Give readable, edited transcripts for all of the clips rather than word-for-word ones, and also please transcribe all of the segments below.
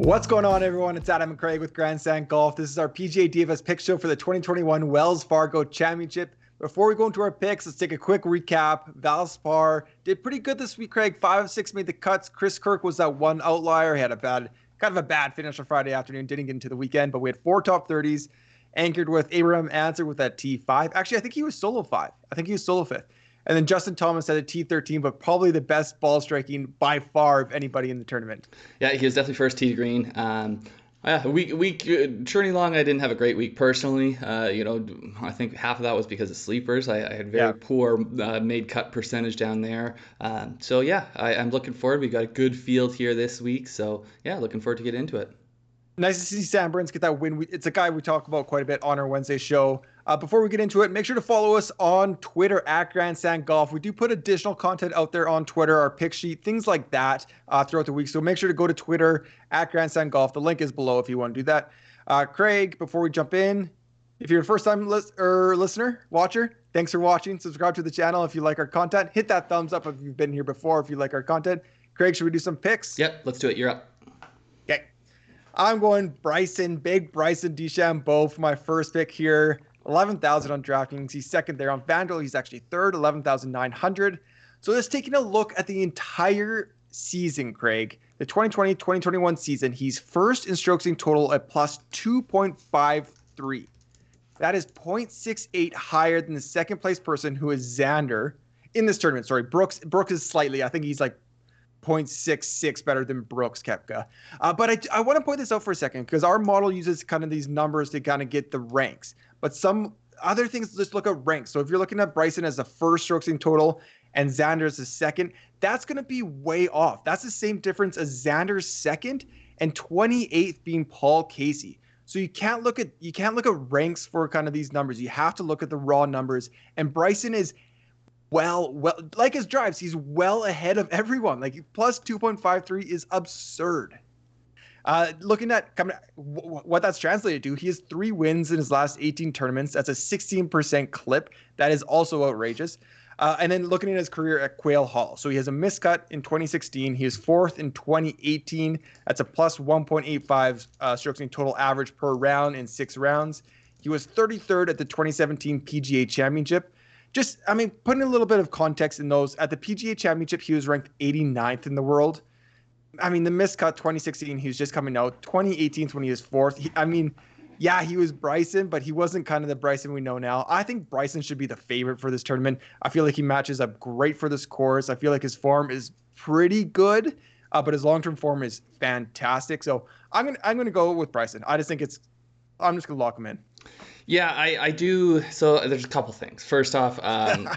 What's going on, everyone? It's Adam and Craig with Grandstand Golf. This is our PGA DFS pick show for the 2021 Wells Fargo Championship. Before we go into our picks, let's take a quick recap. Valspar did pretty good this week, Craig. 5 of 6 made the cuts. Chris Kirk was that one outlier. He had a kind of a bad finish on Friday afternoon. Didn't get into the weekend, but we had 4 top 30s. Anchored with Abraham Ancer with that T5. Actually, I think he was solo 5. I think he was solo 5th. And then Justin Thomas had a T13, but probably the best ball striking by far of anybody in the tournament. Yeah, he was definitely first tee to green. Churning along, I didn't have a great week personally. I think half of that was because of sleepers. I had very poor made cut percentage down there. I'm looking forward. We got a good field here this week. So yeah, looking forward to get into it. Nice to see Sam Burns get that win. It's a guy we talk about quite a bit on our Wednesday show. Before we get into it, make sure to follow us on Twitter at Grandstand Golf. We do put additional content out there on Twitter, our pick sheet, things like that throughout the week. So make sure to go to Twitter at Grandstand Golf. The link is below if you want to do that. Craig, before we jump in, if you're a first-time listener, watcher, thanks for watching. Subscribe to the channel if you like our content. Hit that thumbs up if you've been here before, if you like our content. Craig, should we do some picks? Yep, let's do it. You're up. Okay. I'm going big Bryson DeChambeau for my first pick here. 11,000 on DraftKings. He's second there on FanDuel. He's actually third, 11,900. So just taking a look at the entire season, Craig, the 2020-2021 season, he's first in strokes in total at plus 2.53. That is 0.68 higher than the second place person, who is Xander in this tournament. Sorry, Brooks is slightly, I think he's like 0.66 better than Brooks Koepka. But I want to point this out for a second, because our model uses kind of these numbers to kind of get the ranks. But some other things, just look at ranks. So if you're looking at Bryson as the first strokes in total and Xander as the second, that's going to be way off. That's the same difference as Xander's second and 28th being Paul Casey. So you can't look at ranks for kind of these numbers. You have to look at the raw numbers. And Bryson is well, like his drives, he's well ahead of everyone. Like plus 2.53 is absurd. Looking at what that's translated to, he has 3 wins in his last 18 tournaments. That's a 16% clip. That is also outrageous. And then looking at his career at Quail Hollow. So he has a miscut in 2016. He is 4th in 2018. That's a plus 1.85 strokes in total average per round in 6 rounds. He was 33rd at the 2017 PGA Championship. Putting a little bit of context in those, at the PGA Championship, he was ranked 89th in the world. The miscut 2016, he was just coming out. 2018 when he was 4th. He was Bryson, but he wasn't kind of the Bryson we know now. I think Bryson should be the favorite for this tournament. I feel like he matches up great for this course. I feel like his form is pretty good, but his long-term form is fantastic. So I'm gonna go with Bryson. I'm just gonna lock him in. Yeah, I do. So there's a couple things. First off, I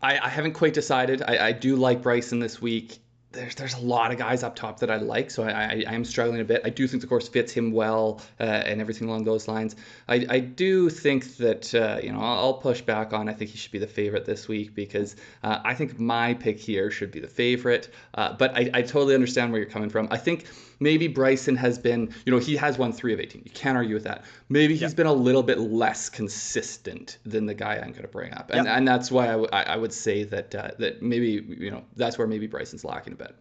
haven't quite decided. I do like Bryson this week. There's a lot of guys up top that I like, so I am struggling a bit. I do think the course fits him well and everything along those lines. I do think that, I'll push back on, I think he should be the favorite this week, because I think my pick here should be the favorite. But I totally understand where you're coming from. I think maybe Bryson has been, he has won 3 of 18. You can't argue with that. Maybe he's been a little bit less consistent than the guy I'm going to bring up. And that's why I would say that maybe, that's where maybe Bryson's lacking a bit.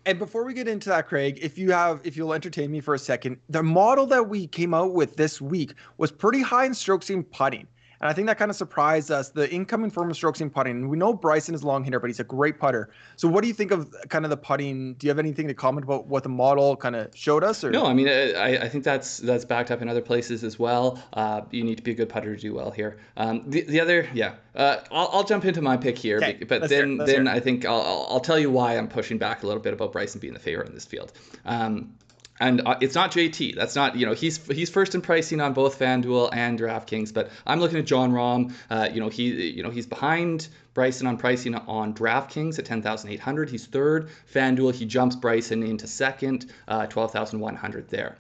And before we get into that, Craig, if you'll entertain me for a second, the model that we came out with this week was pretty high in strokes in putting. And I think that kind of surprised us, the incoming form of strokes in putting. And we know Bryson is a long hitter, but he's a great putter. So what do you think of kind of the putting? Do you have anything to comment about what the model kind of showed us? Or? No, I think that's backed up in other places as well. You need to be a good putter to do well here. I'll jump into my pick here, but then I think I'll tell you why I'm pushing back a little bit about Bryson being the favorite in this field. And it's not JT. That's not, he's first in pricing on both FanDuel and DraftKings. But I'm looking at Jon Rahm. He's behind Bryson on pricing on DraftKings at 10,800. He's third. FanDuel, he jumps Bryson into second, 12,100 there.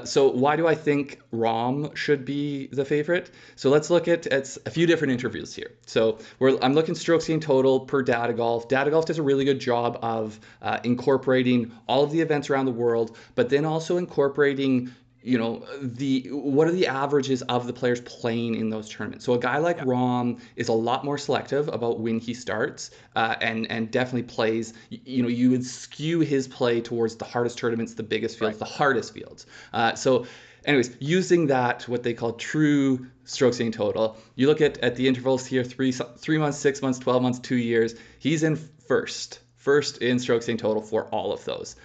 So why do I think Rahm should be the favorite? So let's look at a few different interviews here. So I'm looking strokes gained total per Data Golf. Data Golf does a really good job of incorporating all of the events around the world, but then also incorporating what are the averages of the players playing in those tournaments? So a guy like Rahm is a lot more selective about when he starts, and definitely plays. You would skew his play towards the hardest tournaments, the biggest fields, the hardest fields. So, anyways, using that, what they call true strokes gained total, you look at the intervals here: 3 months, 6 months, 12 months, 2 years. He's in first in strokes gained total for all of those.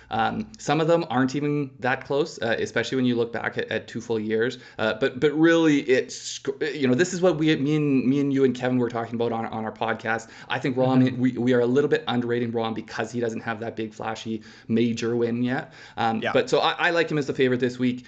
Some of them aren't even that close, especially when you look back at 2 full years. But really, it's this is what me and you and Kevin were talking about on our podcast. I think Rahm, we are a little bit underrating Rahm because he doesn't have that big flashy major win yet. But so I like him as the favorite this week.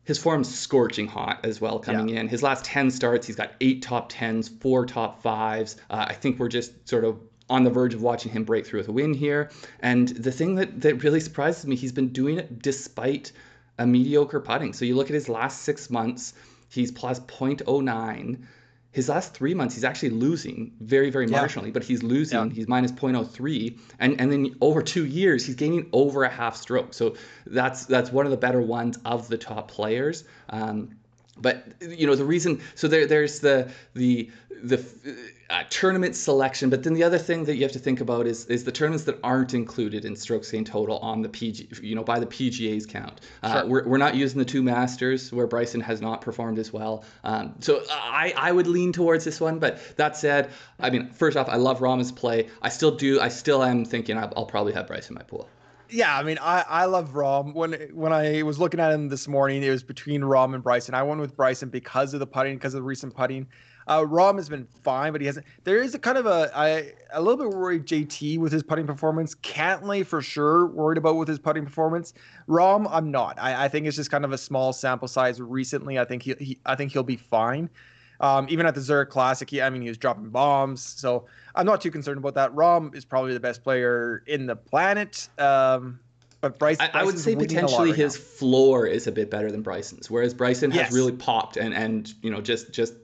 His form's scorching hot as well coming in. His last 10 starts, he's got 8 top 10s, 4 top 5s. I think we're just sort of on the verge of watching him break through with a win here. And the thing that really surprises me, he's been doing it despite a mediocre putting. So you look at his last 6 months, he's plus 0.09. His last 3 months, he's actually losing very, very marginally, but he's losing. He's minus 0.03. And then over 2 years, he's gaining over a half stroke. So that's one of the better ones of the top players. But the reason, so there's the tournament selection, but then the other thing that you have to think about is the tournaments that aren't included in strokes gained total on the by the PGA's count. We're not using the 2 Masters where Bryson has not performed as well. So I would lean towards this one. But that said, I mean, first off, I love Rahm's play. I still am thinking I'll probably have Bryson in my pool. Yeah, I mean, I love Rahm. When I was looking at him this morning, it was between Rahm and Bryson. I went with Bryson because of the putting, because of the recent putting. Rahm has been fine, but he hasn't. There is a kind of a little bit worried JT with his putting performance. Cantlay for sure worried about with his putting performance. Rahm, I'm not. I think it's just kind of a small sample size recently. I think he'll be fine. Even at the Zurich Classic, he was dropping bombs, so I'm not too concerned about that. Rahm is probably the best player in the planet, but Bryson. I would say potentially his floor is a bit better than Bryson's, whereas Bryson has really popped and just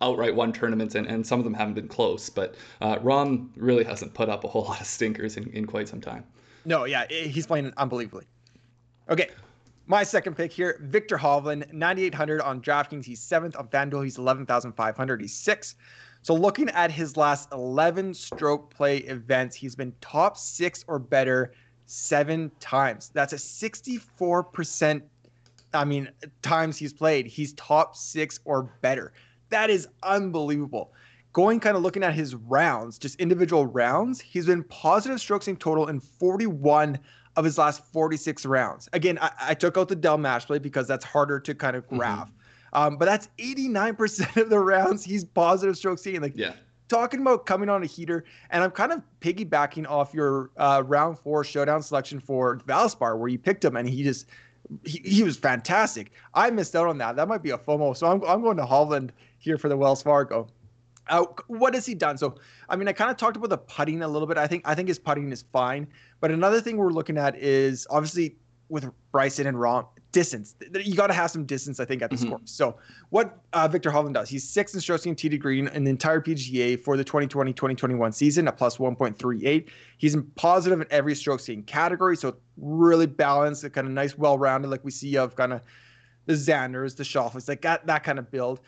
outright won tournaments, and some of them haven't been close. But Rahm really hasn't put up a whole lot of stinkers in quite some time. No, yeah, he's playing unbelievably. Okay. My second pick here, Viktor Hovland, 9,800 on DraftKings. He's 7th on FanDuel. He's 11,500. He's 6th. So looking at his last 11 stroke play events, he's been top 6 or better 7 times. That's a 64%. Times he's played, he's top 6 or better. That is unbelievable. Looking at his rounds, just individual rounds, he's been positive strokes in total in 41 of his last 46 rounds. Again, I took out the Dell match play because that's harder to kind of graph. But that's 89% of the rounds he's positive strokes seeing. Talking about coming on a heater, and I'm kind of piggybacking off your round 4 showdown selection for Valspar, where you picked him, and he was fantastic. I missed out on that. That might be a FOMO. So I'm going to Hovland here for the Wells Fargo. What has he done? So, I kind of talked about the putting a little bit. I think his putting is fine. But another thing we're looking at is obviously with Bryson and Rahm, distance. You got to have some distance, I think, at the score. So what Viktor Hovland does, he's 6th in strokes gained tee to green in the entire PGA for the 2020-2021 season at plus 1.38. He's in positive in every strokes gained category. So really balanced, a kind of nice, well-rounded, like we see of kind of the Xanders, the Schauffele's, like that kind of build.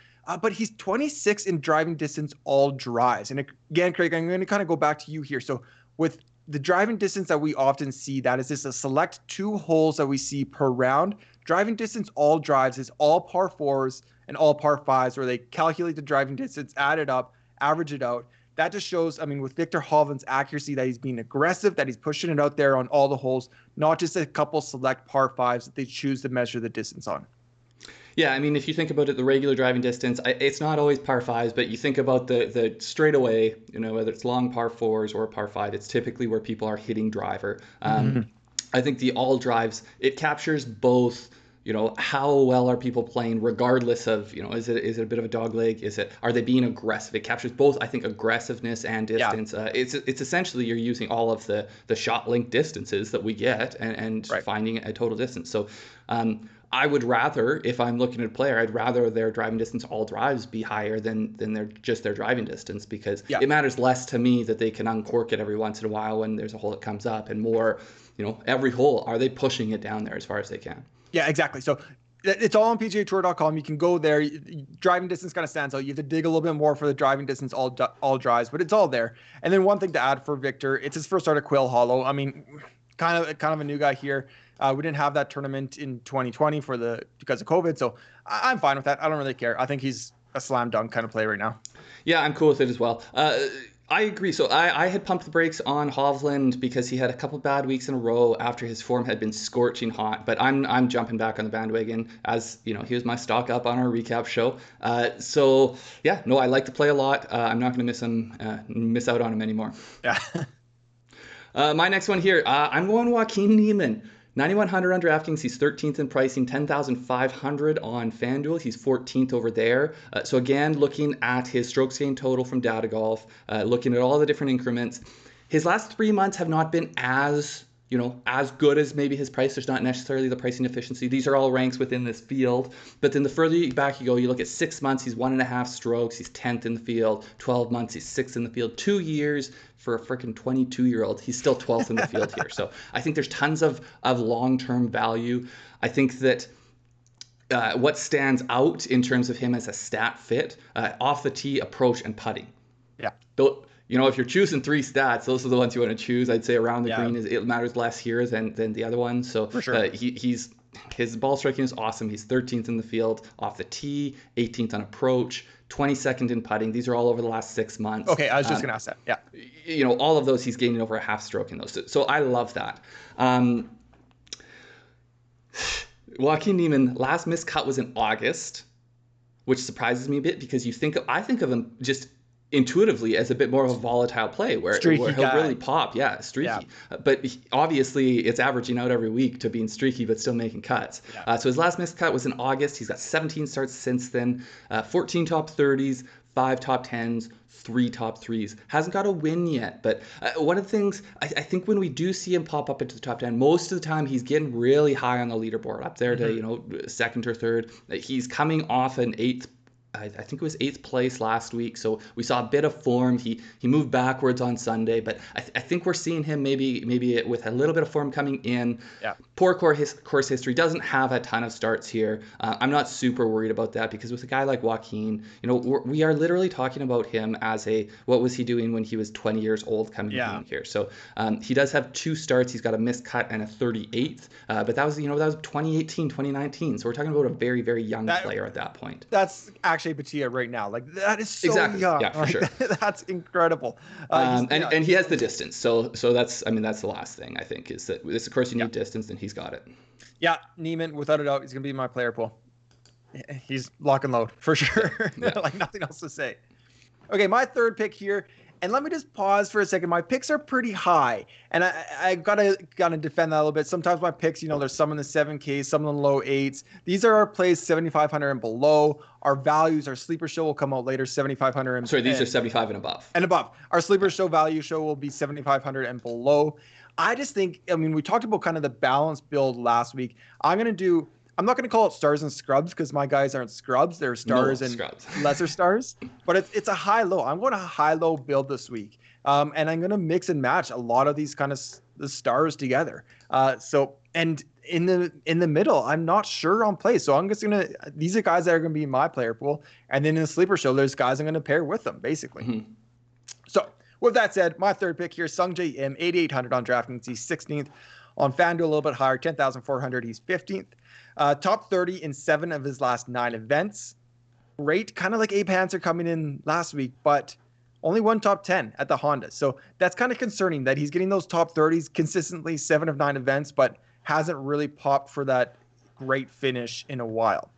But he's 26 in driving distance all drives. And again, Craig, I'm going to kind of go back to you here. So with the driving distance that we often see, that is just a select 2 holes that we see per round. Driving distance all drives is all par 4s and all par 5s, where they calculate the driving distance, add it up, average it out. That just shows, with Viktor Hovland's accuracy, that he's being aggressive, that he's pushing it out there on all the holes, not just a couple select par 5s that they choose to measure the distance on. Yeah, if you think about it, the regular driving distance, it's not always par 5s, but you think about the straightaway, whether it's long par 4s or par 5, it's typically where people are hitting driver. I think the all drives, it captures both, how well are people playing regardless of, is it a bit of a dog leg? Are they being aggressive? It captures both, I think, aggressiveness and distance. Yeah. It's essentially you're using all of the shot length distances that we get and finding a total distance. So, I would rather, if I'm looking at a player, I'd rather their driving distance, all drives, be higher than their driving distance, because it matters less to me that they can uncork it every once in a while when there's a hole that comes up, and more, every hole, are they pushing it down there as far as they can? Yeah, exactly. So It's all on PGAtour.com. You can go there. Driving distance kind of stands out. You have to dig a little bit more for the driving distance, all drives, but it's all there. And then one thing to add for Viktor, it's his first start at Quail Hollow. I mean, kind of a new guy here. We didn't have that tournament in 2020 because of COVID, so I'm fine with that. I don't really care. I think he's a slam dunk kind of player right now. Yeah, I'm cool with it as well. I agree. So I had pumped the brakes on Hovland because he had a couple bad weeks in a row after his form had been scorching hot. But I'm jumping back on the bandwagon, as you know, he was my stock up on our recap show. So yeah, no, I like to play a lot. I'm not going to miss out on him anymore. Yeah. My next one here, I'm going Joaquin Niemann. 9,100 on DraftKings. He's 13th in pricing, 10,500 on FanDuel. He's 14th over there. So again, looking at his strokes gained total from Data Golf, looking at all the different increments, his last 3 months have not been as good as maybe his price. There's not necessarily the pricing efficiency. These are all ranks within this field. But then the further back you go, you look at 6 months, he's 1.5 strokes. He's 10th in the field. 12 months, he's 6th in the field. 2 years for a freaking 22-year-old, he's still 12th in the field here. So I think there's tons of long-term value. I think that what stands out in terms of him as a stat fit, off the tee, approach, and putting. Yeah. If you're choosing 3 stats, those are the ones you want to choose. I'd say around the green it matters less here than the other one. So for sure. His ball striking is awesome. He's 13th in the field off the tee, 18th on approach, 22nd in putting. These are all over the last 6 months. Okay, I was just going to ask that. Yeah. All of those, he's gaining over a half stroke in those. So I love that. Joaquin Niemann, last missed cut was in August, which surprises me a bit because I think of him just intuitively as a bit more of a volatile play where he'll really pop. Yeah, streaky. Yeah. But obviously it's averaging out every week to being streaky but still making cuts. Yeah. So his last missed cut was in August. He's got 17 starts since then, 14 top 30s, 5 top 10s, 3 top 3s. Hasn't got a win yet, but one of the things I think when we do see him pop up into the top 10, most of the time he's getting really high on the leaderboard, up there to second or third. He's coming off an 8th. I think it was 8th place last week, so we saw a bit of form. He moved backwards on Sunday, but I think we're seeing him maybe with a little bit of form coming in. Yeah. Poor course history, doesn't have a ton of starts here. I'm not super worried about that because with a guy like Joaquin, we are literally talking about him as what was he doing when he was 20 years old coming in here. So he does have 2 starts. He's got a missed cut and a 38th, but that was 2018, 2019. So we're talking about a very, very young player at that point. That's actually Batia right now. Like, that is so exactly. young. Yeah, for sure. That's incredible. And he has the distance. So that's the last thing I think is that this, of course, you need distance, and he's got it. Yeah, Niemann, without a doubt, he's going to be my player pool. He's lock and load for sure. Yeah. Like, nothing else to say. Okay, my third pick here. And let me just pause for a second. My picks are pretty high, and I gotta defend that a little bit. Sometimes my picks, there's some in the 7Ks, some in the low 8s. These are our plays 7,500 and below. Our values, our sleeper show will come out later, 7,500 and. Sorry, these are 75 and above. And above. Our sleeper show value show will be 7,500 and below. I just think, we talked about kind of the balanced build last week. I'm not going to call it stars and scrubs because my guys aren't scrubs. They're stars and lesser stars. But it's a high-low. I'm going to high-low build this week. And I'm going to mix and match a lot of these kind of the stars together. And in the middle, I'm not sure on play. So I'm just going to – these are guys that are going to be in my player pool. And then in the sleeper show, there's guys I'm going to pair with them, basically. Mm-hmm. So with that said, my third pick here, Sungjae Im, 8,800 on DraftKings. He's 16th. On FanDuel, a little bit higher, 10,400. He's 15th. Top 30 in 7 of his last 9 events. Great, kind of like Abe Hanser coming in last week, but only 1 top 10 at the Honda. So that's kind of concerning that he's getting those top 30s consistently, 7 of 9 events, but hasn't really popped for that great finish in a while.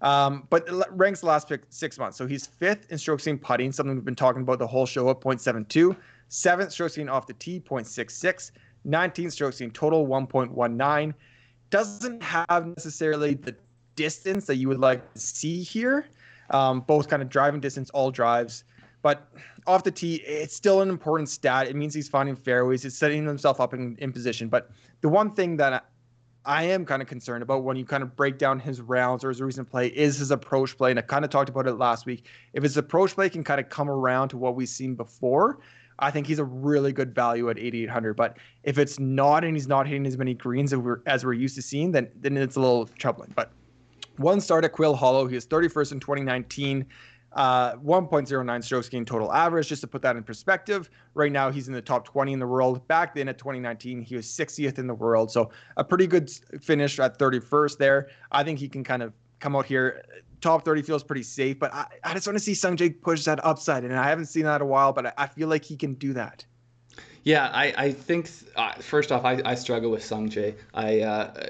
But ranks the last 6 months. So he's 5th in strokes gained putting, something we've been talking about the whole show at 0.72. 7th strokes gained off the tee, 0.66. 19th strokes gained total, 1.19. Doesn't have necessarily the distance that you would like to see here. Both kind of driving distance, all drives. But off the tee, it's still an important stat. It means he's finding fairways. It's setting himself up in position. But the one thing that I am kind of concerned about when you kind of break down his rounds or his recent play is his approach play. And I kind of talked about it last week. If his approach play can kind of come around to what we've seen before, I think he's a really good value at 8,800. But if it's not and he's not hitting as many greens as we're used to seeing, then it's a little troubling. But One start at Quail Hollow. He was 31st in 2019. 1.09 strokes gained total average. Just to put that in perspective, right now he's in the top 20 in the world. Back then at 2019, he was 60th in the world. So a pretty good finish at 31st there. I think he can kind of come out here. Top 30 feels pretty safe, but I just want to see Sungjae push that upside, and I haven't seen that in a while, but I feel like he can do that. Yeah, I think first off, I struggle with Sungjae.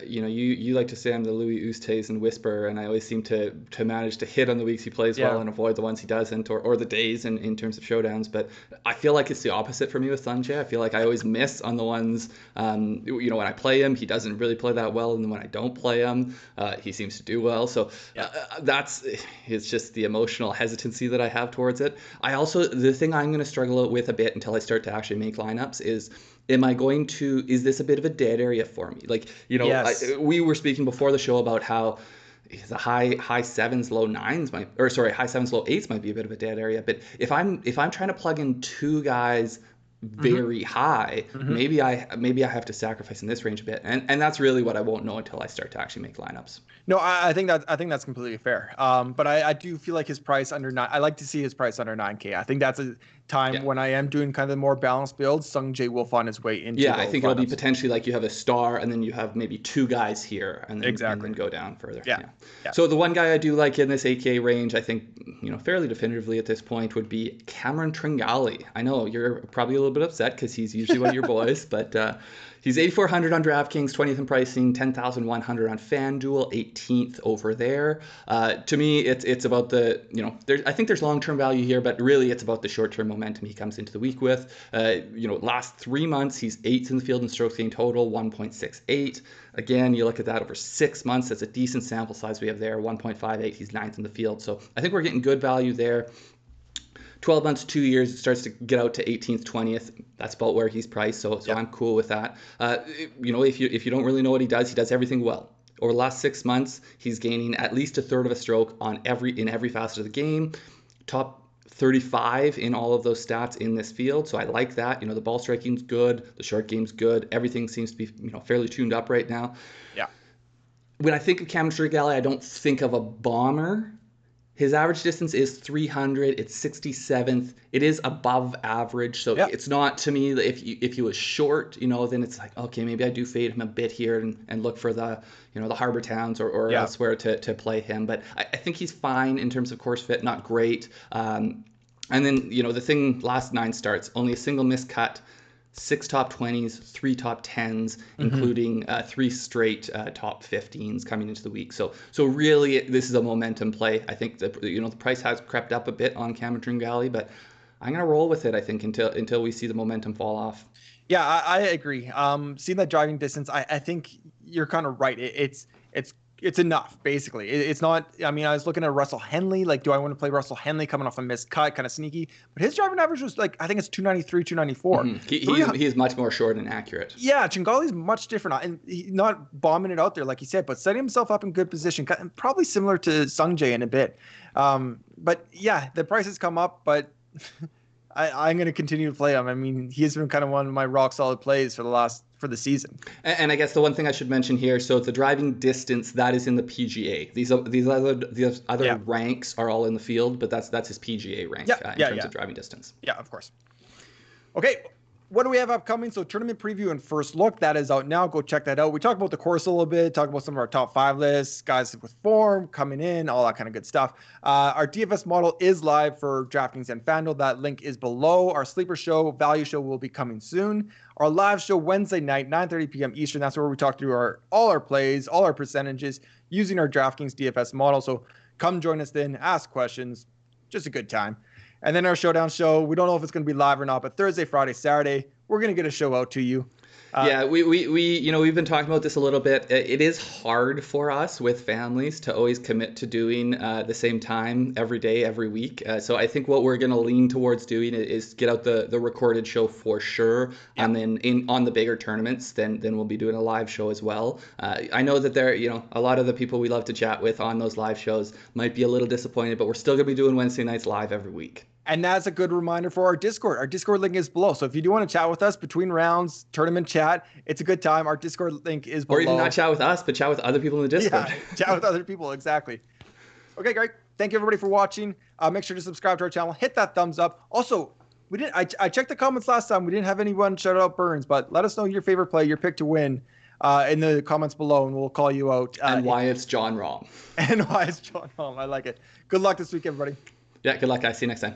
You like to say I'm the Louis Oosthuizen whisperer, and I always seem to manage to hit on the weeks he plays well and avoid the ones he doesn't, or the days in terms of showdowns. But I feel like it's the opposite for me with Sungjae. I feel like I always miss on the ones, when I play him, he doesn't really play that well, and then when I don't play him, he seems to do well. So it's just the emotional hesitancy that I have towards it. The thing I'm going to struggle with a bit until I start to actually make lineups is this a bit of a dead area for me? Like, yes. We were speaking before the show about how the high sevens, low eights might be a bit of a dead area. But if I'm trying to plug in two guys very high, maybe I have to sacrifice in this range a bit, and that's really what I won't know until I start to actually make lineups. No, I think that's completely fair. But I do feel like his price under nine. I like to see his price under 9K. I think that's a time when I am doing kind of more balanced builds. Sungjae will find his way into. Yeah, I think it'll be potentially like you have a star, and then you have maybe two guys here, and then go down further. Yeah. So the one guy I do like in this 8K range, I think fairly definitively at this point, would be Cameron Tringale. I know you're probably a little bit upset because he's usually one of your boys, but he's 8,400 on DraftKings, 20th in pricing, 10,100 on FanDuel, 18th over there. To me, it's about the I think there's long-term value here, but really it's about the short-term momentum he comes into the week with. Last 3 months he's 8th in the field in strokes gained total, 1.68. Again, you look at that over 6 months, that's a decent sample size we have there, 1.58. He's 9th in the field, so I think we're getting good value there. 12 months, 2 years, it starts to get out to 18th, 20th. That's about where he's priced, so I'm cool with that. If you don't really know what he does everything well. Over the last 6 months, he's gaining at least a third of a stroke in every facet of the game. Top 35 in all of those stats in this field, so I like that. The ball striking's good, the short game's good. Everything seems to be fairly tuned up right now. Yeah. When I think of Cameron Tringale, I don't think of a bomber. His average distance is 300. It's 67th. It is above average, so it's not, to me, if he was short, then it's like, okay, maybe I do fade him a bit here and look for the the Harbor Towns or elsewhere to play him. But I think he's fine in terms of course fit, not great. And then the thing, last 9 starts, only a single missed cut. 6 top 20s, 3 top 10s, including 3 straight top 15s coming into the week. So really, this is a momentum play. I think the price has crept up a bit on Cameron Tringale, but I'm gonna roll with it. I think until we see the momentum fall off. Yeah, I agree. Seeing that driving distance, I think you're kind of right. It's enough, basically. It's not, I was looking at Russell Henley. Like, do I want to play Russell Henley coming off a missed cut, kind of sneaky? But his driving average was like, I think it's 293, 294. He's much more short and accurate. Yeah, Tringale's much different. And he's not bombing it out there, like you said, but setting himself up in good position. Probably similar to Sungjae in a bit. But yeah, the prices come up, but I'm going to continue to play him. He has been kind of one of my rock solid plays for the season. And I guess the one thing I should mention here, so the driving distance, that is in the PGA. These other ranks are all in the field, but that's his PGA rank in terms of driving distance. Yeah, of course. Okay, what do we have upcoming? So tournament preview and first look, that is out now. Go check that out. We talked about the course a little bit, talk about some of our top 5 lists, guys with form coming in, all that kind of good stuff. Our DFS model is live for DraftKings and FanDuel. That link is below. Our sleeper show, value show, will be coming soon. Our live show Wednesday night, 9:30 p.m. Eastern. That's where we talk through all our plays, all our percentages using our DraftKings DFS model. So come join us then, ask questions. Just a good time. And then our showdown show, we don't know if it's going to be live or not, but Thursday, Friday, Saturday, we're going to get a show out to you. We've been talking about this a little bit. It is hard for us with families to always commit to doing the same time every day, every week. So I think what we're going to lean towards doing is get out the recorded show for sure. Yeah. And then on the bigger tournaments, then we'll be doing a live show as well. I know that a lot of the people we love to chat with on those live shows might be a little disappointed, but we're still going to be doing Wednesday nights live every week. And that's a good reminder for our Discord. Our Discord link is below. So if you do want to chat with us between rounds, tournament chat, it's a good time. Our Discord link is below. Or even not chat with us, but chat with other people in the Discord. Yeah, chat with other people, exactly. Okay, great. Thank you everybody for watching. Make sure to subscribe to our channel. Hit that thumbs up. Also, I checked the comments last time. We didn't have anyone shout out Burns, but let us know your favorite play, your pick to win in the comments below, and we'll call you out. And why it's Jon Rahm. And why it's Jon Rahm. I like it. Good luck this week, everybody. Yeah, good luck, guys. See you next time.